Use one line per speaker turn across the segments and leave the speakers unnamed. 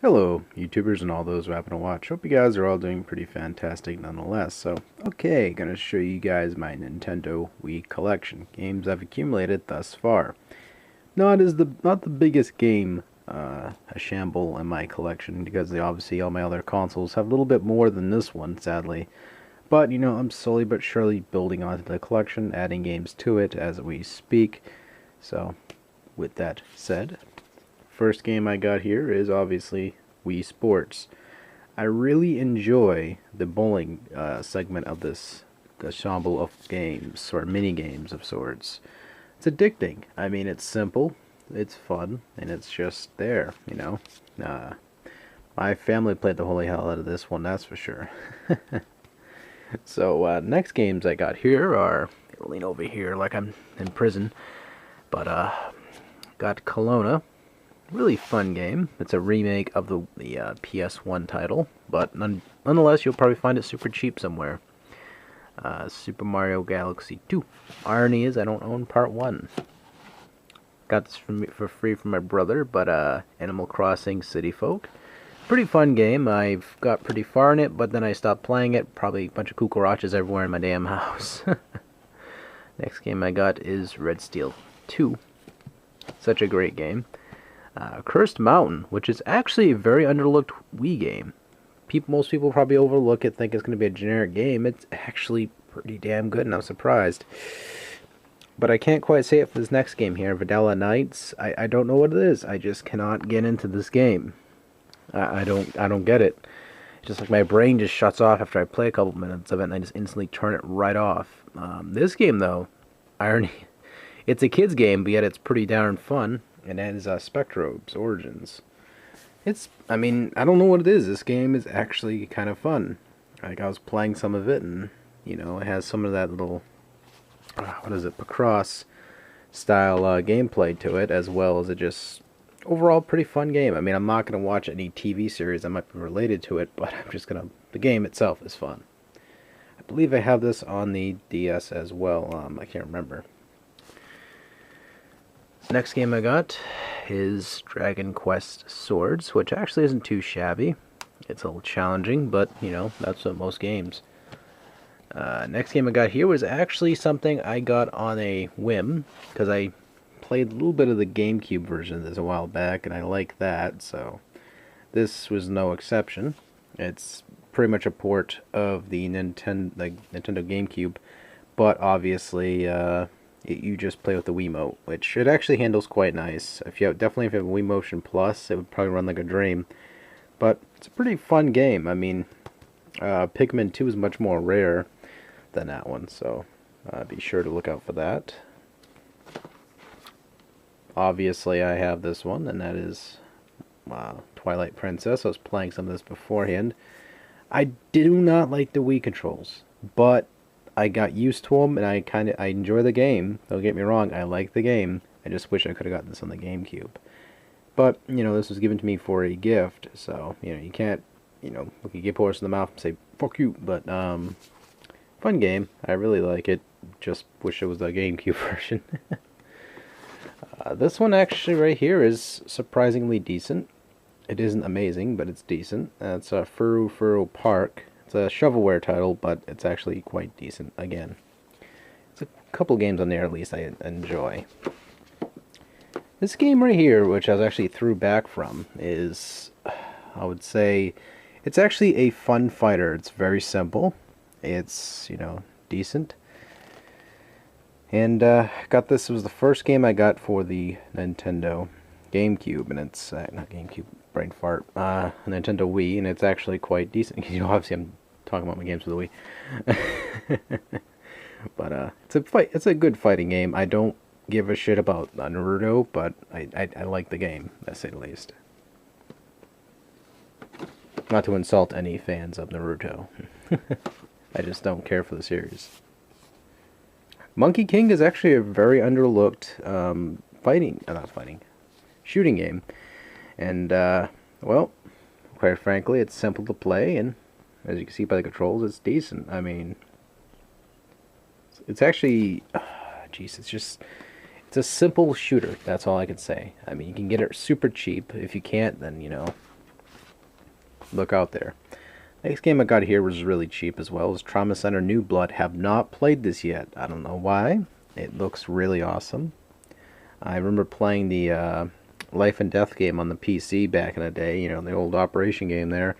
Hello, YouTubers and all those who happen to watch. Hope you guys are all doing pretty fantastic nonetheless. Okay, gonna show you guys my Nintendo Wii collection. Games I've accumulated thus far. Not the biggest game a shamble in my collection, because obviously all my other consoles have a little bit more than this one, sadly. But, I'm slowly but surely building onto the collection, adding games to it as we speak. So, with that said, first game I got here is obviously Wii Sports. I really enjoy the bowling segment of this ensemble of games, or mini games of sorts. It's addicting. I mean, it's simple, it's fun, and it's just there. My family played the holy hell out of this one, that's for sure. So, next games I got here are, I'll lean over here like I'm in prison, but got Kelowna. Really fun game. It's a remake of the PS1 title, but nonetheless, you'll probably find it super cheap somewhere. Super Mario Galaxy 2. Irony is I don't own Part 1. Got this for free from my brother, but Animal Crossing City Folk. Pretty fun game. I've got pretty far in it, but then I stopped playing it. Probably a bunch of cucarachas everywhere in my damn house. Next game I got is Red Steel 2. Such a great game. Cursed Mountain, which is actually a very underlooked Wii game. Most people probably overlook it, think it's going to be a generic game. It's actually pretty damn good, and I'm surprised. But I can't quite say it for this next game here, Vidala Knights. I don't know what it is. I just cannot get into this game. I don't get it. It's just like my brain just shuts off after I play a couple minutes of it, and I just instantly turn it right off. This game, though, irony, it's a kid's game, but yet it's pretty darn fun. And that is Spectrobes Origins. I don't know what it is. This game is actually kind of fun. Like, I was playing some of it, and, it has some of that little, Pacross style gameplay to it, as well as it just, overall, pretty fun game. I'm not going to watch any TV series that might be related to it, but the game itself is fun. I believe I have this on the DS as well. I can't remember. Next game I got is Dragon Quest Swords, which actually isn't too shabby. It's a little challenging, but, that's what most games. Next game I got here was actually something I got on a whim, because I played a little bit of the GameCube version of this a while back, and I like that, so this was no exception. It's pretty much a port of the Nintendo GameCube, but obviously, you just play with the Wiimote, which it actually handles quite nice. Definitely if you have a Wii Motion Plus, it would probably run like a dream. But it's a pretty fun game. Pikmin 2 is much more rare than that one, so be sure to look out for that. Obviously, I have this one, and that is Twilight Princess. I was playing some of this beforehand. I do not like the Wii controls, but I got used to them, and I enjoy the game. Don't get me wrong, I like the game. I just wish I could have gotten this on the GameCube. But, this was given to me for a gift, so, you can't, look a gift horse in the mouth and say, fuck you. But, fun game. I really like it. Just wish it was the GameCube version. This one actually right here is surprisingly decent. It isn't amazing, but it's decent. It's Furu Furu Park. It's a shovelware title, but it's actually quite decent again. It's a couple games on there at least I enjoy. This game right here, which I was actually threw back from, is, I would say, it's actually a fun fighter. It's very simple. It's, decent. And got this, it was the first game I got for the Nintendo GameCube, and it's, not GameCube, brain fart, Nintendo Wii, and it's actually quite decent. Obviously I'm talking about my games for the Wii. But it's a good fighting game. I don't give a shit about Naruto, but I like the game, to say the least. Not to insult any fans of Naruto. I just don't care for the series. Monkey King is actually a very underlooked shooting game. And, well, quite frankly, it's simple to play, and as you can see by the controls, it's decent. It's actually, it's a simple shooter. That's all I can say. You can get it super cheap. If you can't, then, look out there. Next game I got here was really cheap as well. It was Trauma Center New Blood. Have not played this yet. I don't know why. It looks really awesome. I remember playing the Life and Death game on the PC back in the day, you know, the old Operation game there.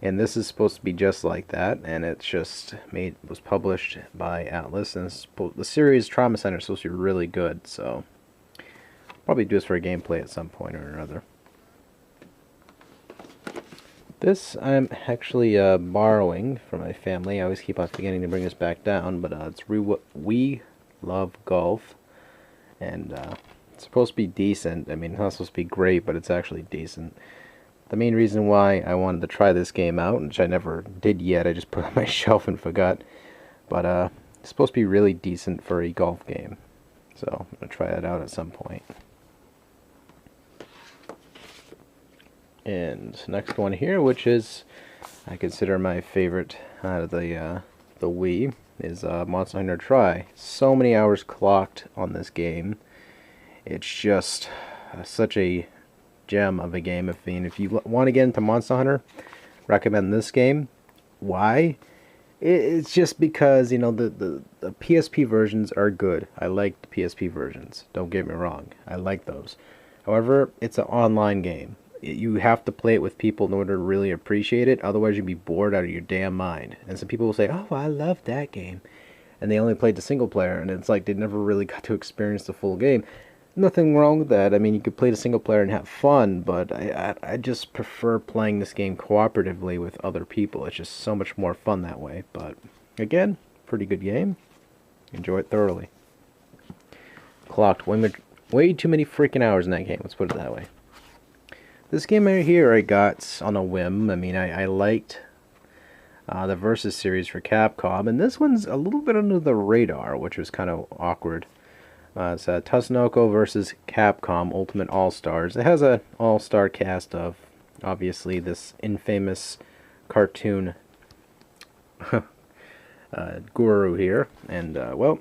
And this is supposed to be just like that, and it's just was published by Atlas, and the series Trauma Center is supposed to be really good, so probably do this for a gameplay at some point or another. This I'm actually borrowing from my family. I always keep on forgetting to bring this back down, but it's We Love Golf, and it's supposed to be decent. I mean, it's not supposed to be great, but it's actually decent. The main reason why I wanted to try this game out, which I never did yet, I just put it on my shelf and forgot, but it's supposed to be really decent for a golf game. So I'm going to try that out at some point. And next one here, which is I consider my favorite out of the Wii, is Monster Hunter Tri. So many hours clocked on this game. It's just such a gem of a game. If you want to get into Monster Hunter, recommend this game. Why? It's just because, you know, the PSP versions are good. I like the PSP versions. Don't get me wrong. I like those. However, it's an online game. You have to play it with people in order to really appreciate it. Otherwise, you'd be bored out of your damn mind. And some people will say, "Oh, I love that game," and they only played the single player, and it's like they never really got to experience the full game. Nothing wrong with that. I mean, you could play the single player and have fun, but I just prefer playing this game cooperatively with other people. It's just so much more fun that way. But again, pretty good game. Enjoy it thoroughly. Clocked way too many freaking hours in that game. Let's put it that way. This game right here I got on a whim. I mean, I liked the Versus series for Capcom, and this one's a little bit under the radar, which was kind of awkward. It's Tatsunoko versus Capcom Ultimate All-Stars. It has an all-star cast of, obviously, this infamous cartoon guru here. And, well,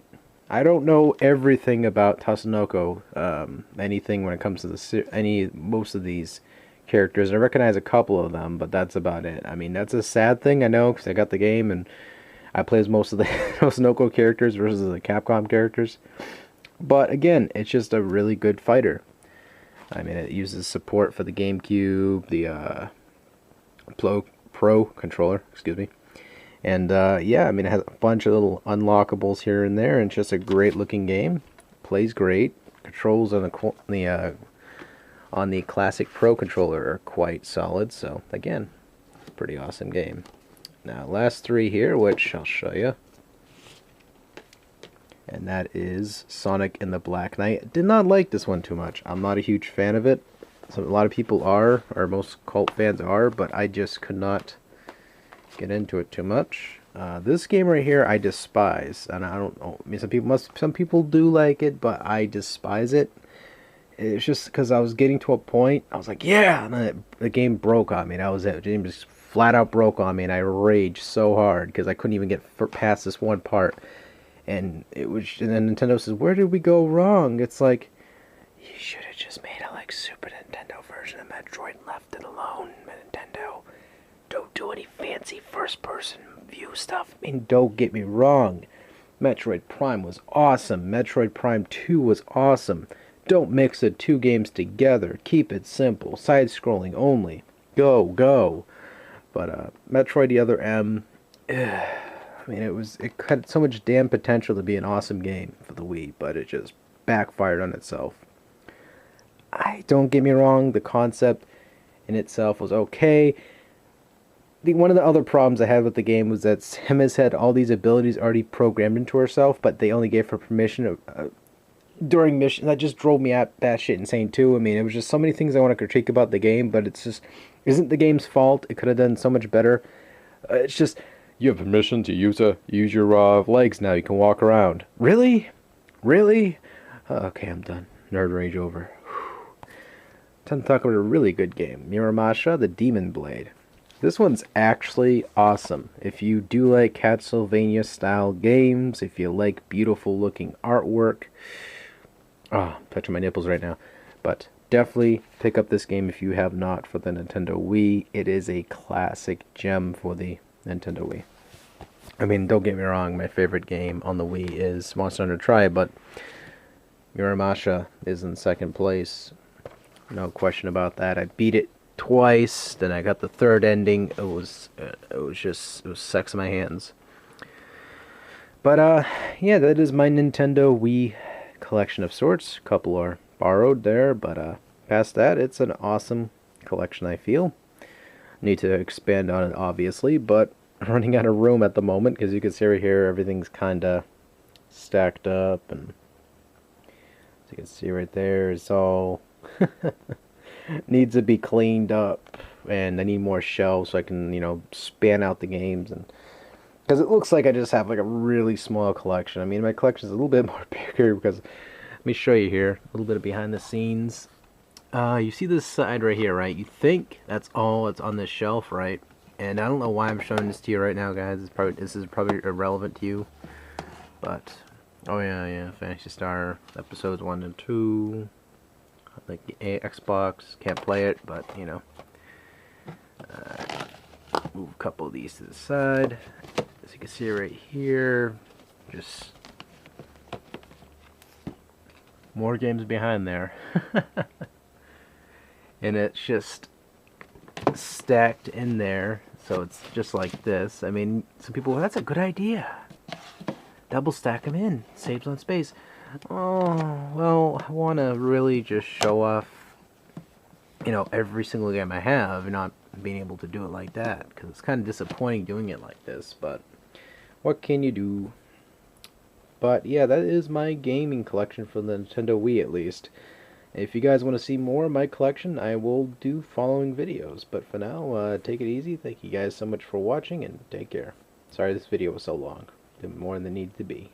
I don't know everything about Tatsunoko, anything when it comes to most of these characters. I recognize a couple of them, but that's about it. I mean, that's a sad thing, I know, because I got the game, and I play as most of the Tatsunoko characters versus the Capcom characters. But again, it's just a really good fighter. I mean, it uses support for the GameCube, the Pro controller, excuse me. And yeah, I mean, it has a bunch of little unlockables here and there, and it's just a great looking game. Plays great. Controls on the classic Pro controller are quite solid. So again, pretty awesome game. Now, last three here, which I'll show you. And that is Sonic and the Black Knight. Did not like this one too much. I'm not a huge fan of it. So a lot of people are, or most cult fans are, but I just could not get into it too much. This game right here I despise, and I don't know. I mean, some people do like it, but I despise it. It's just because I was getting to a point, I was like, yeah, and then the game broke on me. That was it. The game just flat out broke on me, and I raged so hard because I couldn't even get past this one part. And then Nintendo says, "Where did we go wrong?" It's like, you should have just made a like Super Nintendo version of Metroid and left it alone, Nintendo. Don't do any fancy first-person view stuff. I mean, don't get me wrong. Metroid Prime was awesome. Metroid Prime 2 was awesome. Don't mix the two games together. Keep it simple. Side-scrolling only. Go. But Metroid the Other M, I mean, it had so much damn potential to be an awesome game for the Wii, but it just backfired on itself. Don't get me wrong, the concept in itself was okay. One of the other problems I had with the game was that Samus had all these abilities already programmed into herself, but they only gave her permission during mission. That just drove me batshit insane too. I mean, it was just so many things I want to critique about the game, but it's just isn't the game's fault. It could have done so much better. It's just, you have permission to use your legs now. You can walk around. Really? Okay, I'm done. Nerd rage over. Time to talk about a really good game. Muramasa, the Demon Blade. This one's actually awesome. If you do like Castlevania style games, if you like beautiful looking artwork. Oh, I'm touching my nipples right now. But definitely pick up this game if you have not for the Nintendo Wii. It is a classic gem for the Nintendo Wii. I mean, don't get me wrong, my favorite game on the Wii is Monster Hunter Tri, but Muramasa is in second place. No question about that. I beat it twice, then I got the third ending. It was sex in my hands. But yeah, that is my Nintendo Wii collection of sorts. A couple are borrowed there, but past that, it's an awesome collection, I feel. Need to expand on it, obviously, but I'm running out of room at the moment, because you can see right here, everything's kind of stacked up, and as you can see right there, it's all needs to be cleaned up, and I need more shelves so I can, you know, span out the games, and because it looks like I just have like a really small collection. I mean, my collection is a little bit more bigger because, let me show you here, a little bit of behind the scenes. You see this side right here, right? You think that's all that's on this shelf, right? And I don't know why I'm showing this to you right now, guys. This is probably irrelevant to you, but oh yeah, Fantasy Star episodes 1 and 2. Like the Xbox, can't play it, but you know. Move a couple of these to the side. As you can see right here, just more games behind there. And it's just stacked in there, so it's just like this. I mean, some people, well, that's a good idea. Double stack them in, saves on space. Oh, well, I want to really just show off, you know, every single game I have, and not being able to do it like that, because it's kind of disappointing doing it like this, but what can you do? But yeah, that is my gaming collection for the Nintendo Wii, at least. If you guys want to see more of my collection, I will do following videos, but for now, take it easy. Thank you guys so much for watching, and take care. Sorry this video was so long. More than it needed to be.